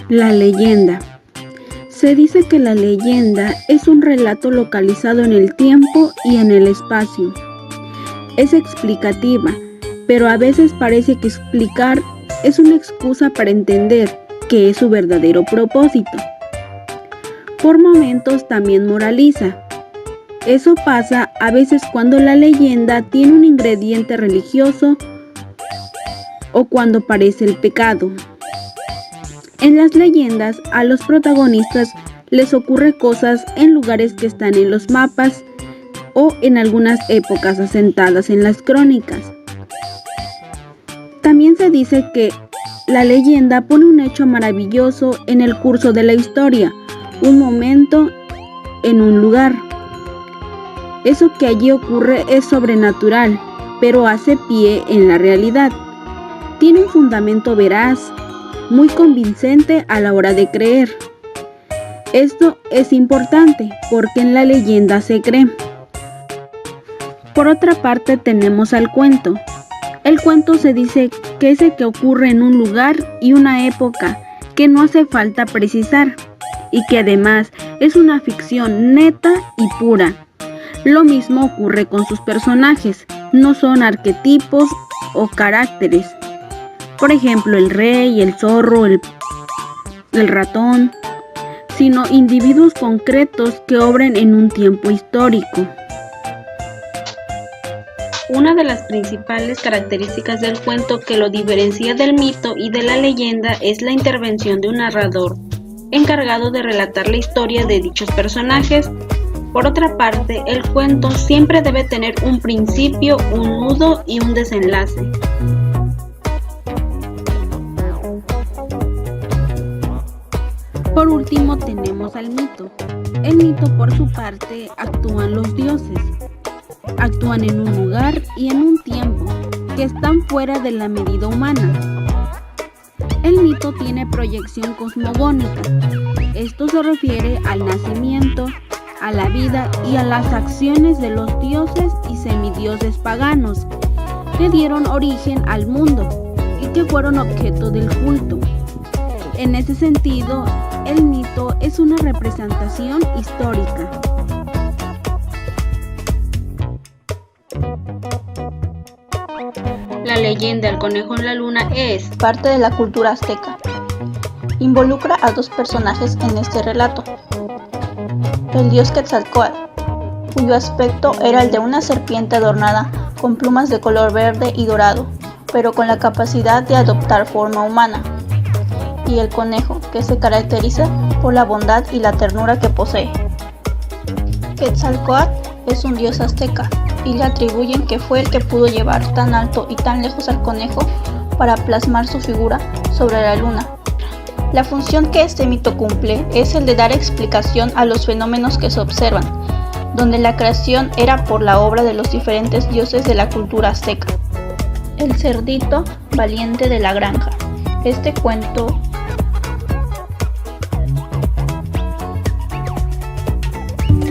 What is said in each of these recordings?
La leyenda. Se dice que la leyenda es un relato localizado en el tiempo y en el espacio. Es explicativa, pero a veces parece que explicar es una excusa para entender qué es su verdadero propósito. Por momentos también moraliza. Eso pasa a veces cuando la leyenda tiene un ingrediente religioso o cuando parece el pecado. En las leyendas, a los protagonistas les ocurre cosas en lugares que están en los mapas o en algunas épocas asentadas en las crónicas. También se dice que la leyenda pone un hecho maravilloso en el curso de la historia, un momento en un lugar. Eso que allí ocurre es sobrenatural, pero hace pie en la realidad. Tiene un fundamento veraz, muy convincente a la hora de creer. Esto es importante porque en la leyenda se cree. Por otra parte tenemos al cuento. El cuento se dice que es el que ocurre en un lugar y una época que no hace falta precisar y que además es una ficción neta y pura. Lo mismo ocurre con sus personajes, no son arquetipos o caracteres. Por ejemplo, el rey, el zorro, el ratón, sino individuos concretos que obran en un tiempo histórico. Una de las principales características del cuento que lo diferencia del mito y de la leyenda es la intervención de un narrador encargado de relatar la historia de dichos personajes. Por otra parte, el cuento siempre debe tener un principio, un nudo y un desenlace. Por último tenemos al mito. El mito, por su parte, actúan los dioses. Actúan en un lugar y en un tiempo que están fuera de la medida humana. El mito tiene proyección cosmogónica. Esto se refiere al nacimiento, a la vida y a las acciones de los dioses y semidioses paganos que dieron origen al mundo y que fueron objeto del culto. En ese sentido, el mito es una representación histórica. La leyenda El conejo en la luna es parte de la cultura azteca. Involucra a dos personajes en este relato. El dios Quetzalcóatl, cuyo aspecto era el de una serpiente adornada con plumas de color verde y dorado, pero con la capacidad de adoptar forma humana. Y el conejo, que se caracteriza por la bondad y la ternura que posee. Quetzalcóatl es un dios azteca y le atribuyen que fue el que pudo llevar tan alto y tan lejos al conejo para plasmar su figura sobre la luna. La función que este mito cumple es el de dar explicación a los fenómenos que se observan, donde la creación era por la obra de los diferentes dioses de la cultura azteca. El cerdito valiente de la granja. Este cuento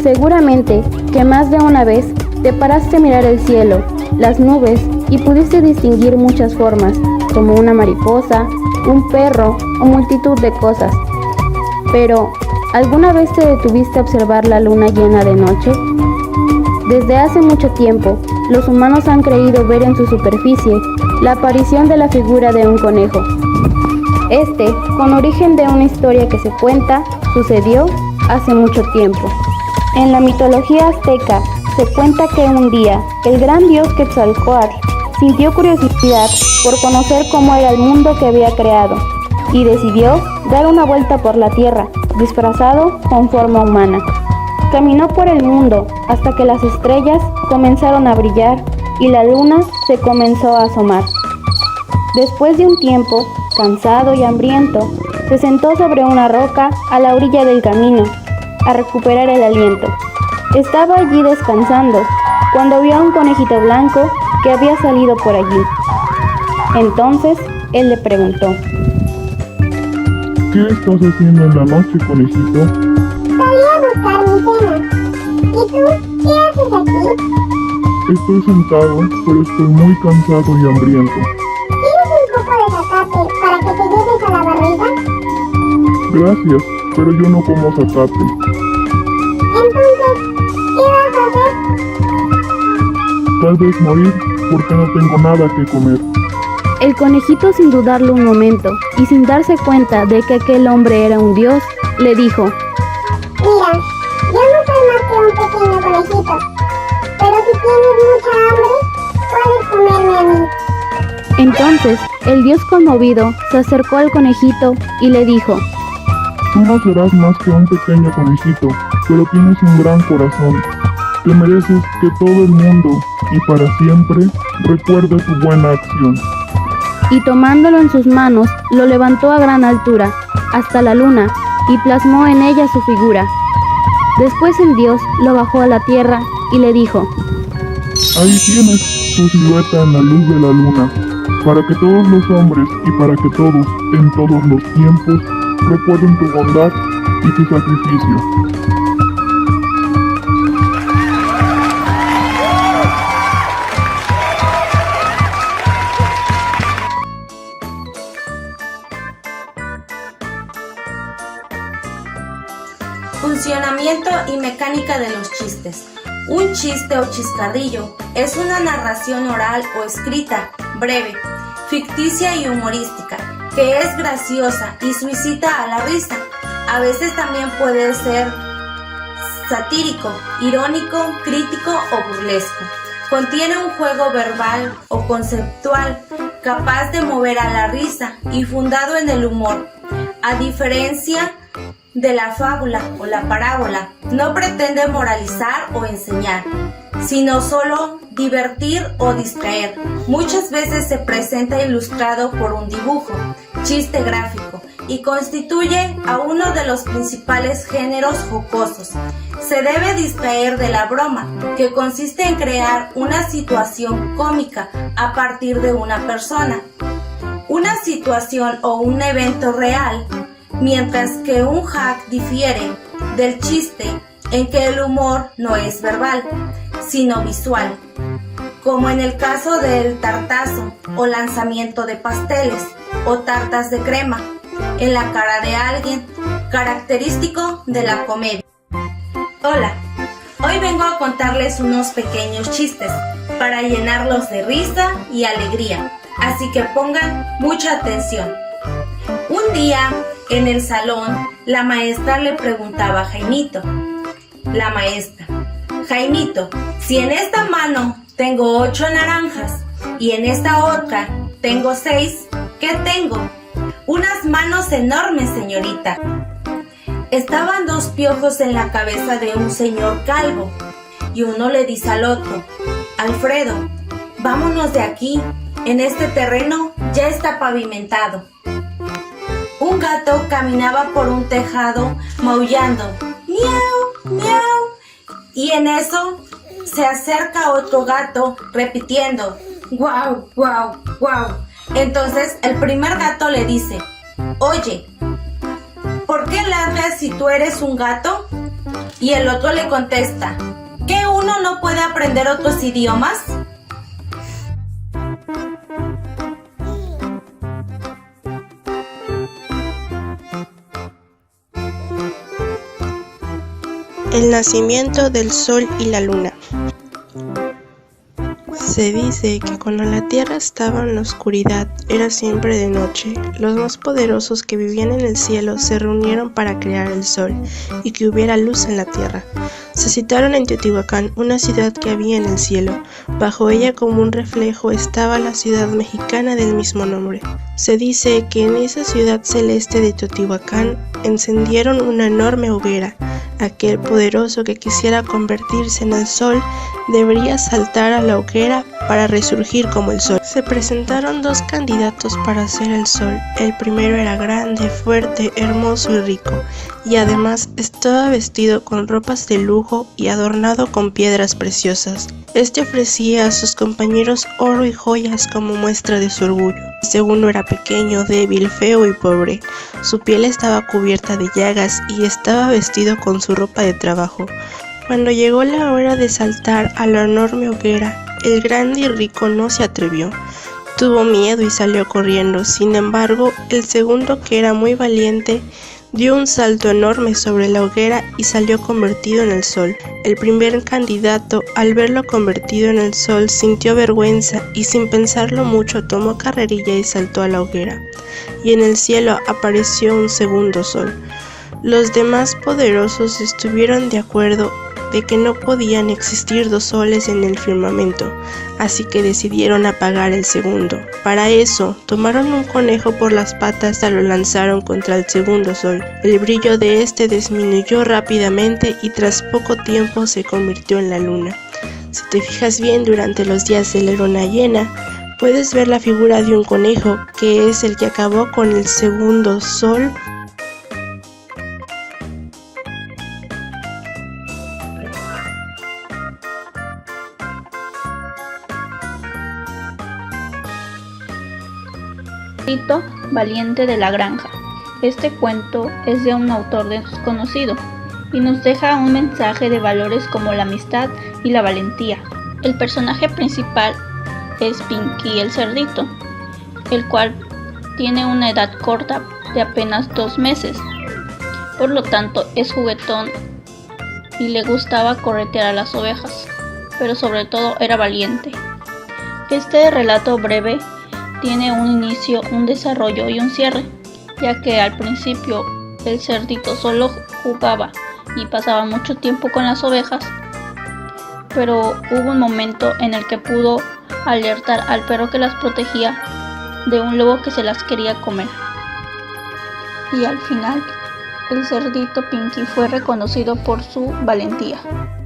seguramente que más de una vez te paraste a mirar el cielo, las nubes y pudiste distinguir muchas formas, como una mariposa, un perro o multitud de cosas. Pero, ¿alguna vez te detuviste a observar la luna llena de noche? Desde hace mucho tiempo, los humanos han creído ver en su superficie la aparición de la figura de un conejo. Este, con origen de una historia que se cuenta, sucedió hace mucho tiempo. En la mitología azteca se cuenta que un día el gran dios Quetzalcóatl sintió curiosidad por conocer cómo era el mundo que había creado y decidió dar una vuelta por la tierra, disfrazado con forma humana. Caminó por el mundo hasta que las estrellas comenzaron a brillar y la luna se comenzó a asomar. Después de un tiempo, cansado y hambriento, se sentó sobre una roca a la orilla del camino a recuperar el aliento. Estaba allí descansando cuando vio a un conejito blanco que había salido por allí. Entonces él le preguntó: ¿Qué estás haciendo en la noche, conejito? Salí a buscar mi cena. ¿Y tú qué haces aquí? Estoy sentado, pero estoy muy cansado y hambriento. ¿Quieres un poco de zacate para que te lleves a la barriga? Gracias, pero yo no como zacate. Entonces, ¿qué vas a hacer? Tal vez morir porque no tengo nada que comer. El conejito, sin dudarlo un momento y sin darse cuenta de que aquel hombre era un dios, le dijo: Mira, yo no soy más que un pequeño conejito, pero si tienes mucha hambre, puedes comerme a mí. Entonces el dios, conmovido, se acercó al conejito y le dijo: Tú no serás más que un pequeño conejito, pero tienes un gran corazón. Te mereces que todo el mundo, y para siempre, recuerde tu buena acción. Y tomándolo en sus manos, lo levantó a gran altura, hasta la luna, y plasmó en ella su figura. Después el dios lo bajó a la tierra y le dijo: Ahí tienes tu silueta en la luz de la luna, para que todos los hombres y para que todos, en todos los tiempos, recuerden tu bondad y tu sacrificio. Funcionamiento y mecánica de los chistes. Un chiste o chascarrillo es una narración oral o escrita, breve, ficticia y humorística, que es graciosa y suscita a la risa. A veces también puede ser satírico, irónico, crítico o burlesco. Contiene un juego verbal o conceptual capaz de mover a la risa y fundado en el humor. A diferencia de la fábula o la parábola, no pretende moralizar o enseñar, sino solo divertir o distraer. Muchas veces se presenta ilustrado por un dibujo, chiste gráfico, y constituye a uno de los principales géneros jocosos. Se debe distraer de la broma, que consiste en crear una situación cómica a partir de una persona, una situación o un evento real, mientras que un hack difiere del chiste en que el humor no es verbal, sino visual, como en el caso del tartazo o lanzamiento de pasteles o tartas de crema en la cara de alguien, característico de la comedia. Hola, hoy vengo a contarles unos pequeños chistes para llenarlos de risa y alegría, así que pongan mucha atención. Un día, en el salón, la maestra le preguntaba a Jaimito. La maestra: Jaimito, si en esta mano tengo 8 naranjas y en esta otra tengo 6, ¿qué tengo? Unas manos enormes, señorita. Estaban 2 piojos en la cabeza de un señor calvo y uno le dice al otro: Alfredo, vámonos de aquí, en este terreno ya está pavimentado. Un gato caminaba por un tejado maullando, miau, miau, y en eso se acerca otro gato repitiendo, guau, guau, guau. Entonces el primer gato le dice: Oye, ¿por qué ladras si tú eres un gato? Y el otro le contesta: ¿qué uno no puede aprender otros idiomas? El nacimiento del sol y la luna. Se dice que cuando la tierra estaba en la oscuridad era siempre de noche. Los más poderosos que vivían en el cielo se reunieron para crear el sol y que hubiera luz en la tierra. Se citaron en Teotihuacán, una ciudad que había en el cielo. Bajo ella, como un reflejo, estaba la ciudad mexicana del mismo nombre. Se dice que en esa ciudad celeste de Teotihuacán encendieron una enorme hoguera. Aquel poderoso que quisiera convertirse en el sol debería saltar a la hoguera para resurgir como el sol. Se presentaron 2 candidatos para ser el sol. El primero era grande, fuerte, hermoso y rico, y además estaba vestido con ropas de lujo y adornado con piedras preciosas. Este ofrecía a sus compañeros oro y joyas como muestra de su orgullo. El segundo era pequeño, débil, feo y pobre. Su piel estaba cubierta de llagas y estaba vestido con su ropa de trabajo. Cuando llegó la hora de saltar a la enorme hoguera, el grande y rico no se atrevió. Tuvo miedo y salió corriendo. Sin embargo, el segundo, que era muy valiente, dio un salto enorme sobre la hoguera y salió convertido en el sol. El primer candidato, al verlo convertido en el sol, sintió vergüenza y sin pensarlo mucho tomó carrerilla y saltó a la hoguera. Y en el cielo apareció un segundo sol. Los demás poderosos estuvieron de acuerdo de que no podían existir dos soles en el firmamento, así que decidieron apagar el segundo. Para eso, tomaron un conejo por las patas y lo lanzaron contra el segundo sol. El brillo de este disminuyó rápidamente y tras poco tiempo se convirtió en la luna. Si te fijas bien, durante los días de la luna llena, puedes ver la figura de un conejo, que es el que acabó con el segundo sol. Cerdito valiente de la granja. Este cuento es de un autor desconocido y nos deja un mensaje de valores como la amistad y la valentía. El personaje principal es Pinky el cerdito, el cual tiene una edad corta de apenas 2 meses. Por lo tanto, es juguetón y le gustaba corretear a las ovejas, pero sobre todo era valiente. Este relato breve tiene un inicio, un desarrollo y un cierre, ya que al principio el cerdito solo jugaba y pasaba mucho tiempo con las ovejas, pero hubo un momento en el que pudo alertar al perro que las protegía de un lobo que se las quería comer. Y al final, el cerdito Pinky fue reconocido por su valentía.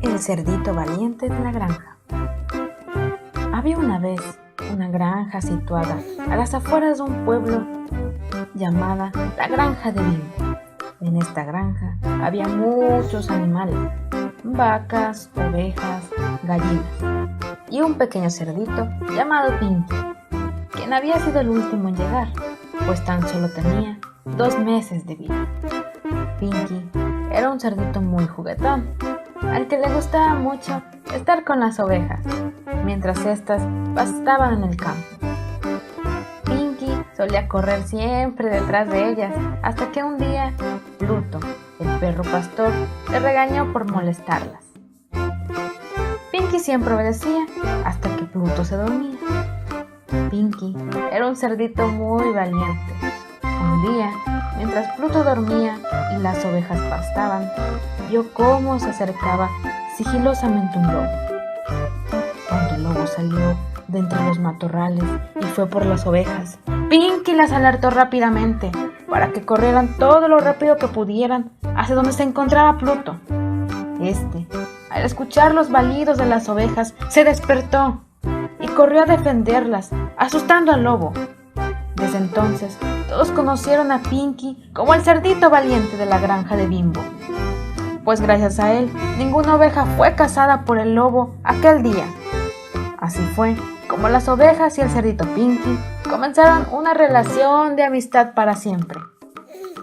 El cerdito valiente de la granja. Había una vez una granja situada a las afueras de un pueblo llamada la Granja de Bimbo. En esta granja había muchos animales, vacas, ovejas, gallinas y un pequeño cerdito llamado Pinky, quien había sido el último en llegar, pues tan solo tenía 2 meses de vida. Pinky era un cerdito muy juguetón, al que le gustaba mucho estar con las ovejas, mientras éstas pastaban en el campo. Pinky solía correr siempre detrás de ellas, hasta que un día Pluto, el perro pastor, le regañó por molestarlas. Pinky siempre obedecía hasta que Pluto se dormía. Pinky era un cerdito muy valiente. Un día, mientras Pluto dormía y las ovejas pastaban, vio cómo se acercaba sigilosamente un lobo. Cuando el lobo salió de entre los matorrales y fue por las ovejas, Pinky las alertó rápidamente para que corrieran todo lo rápido que pudieran hacia donde se encontraba Pluto. Este, al escuchar los balidos de las ovejas, se despertó y corrió a defenderlas, asustando al lobo. Desde entonces, todos conocieron a Pinky como el cerdito valiente de la granja de Bimbo, pues gracias a él, ninguna oveja fue cazada por el lobo aquel día. Así fue como las ovejas y el cerdito Pinky comenzaron una relación de amistad para siempre,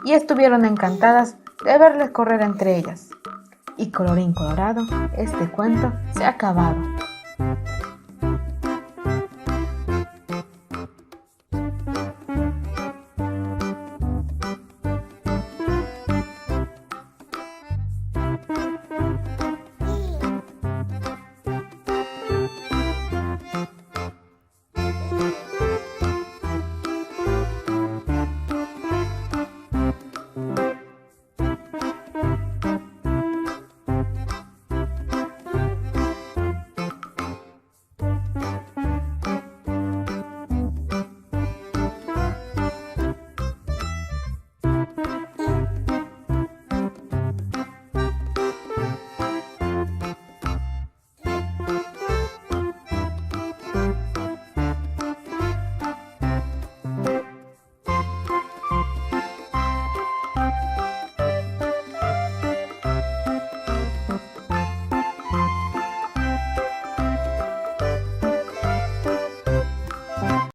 y estuvieron encantadas de verles correr entre ellas. Y colorín colorado, este cuento se ha acabado.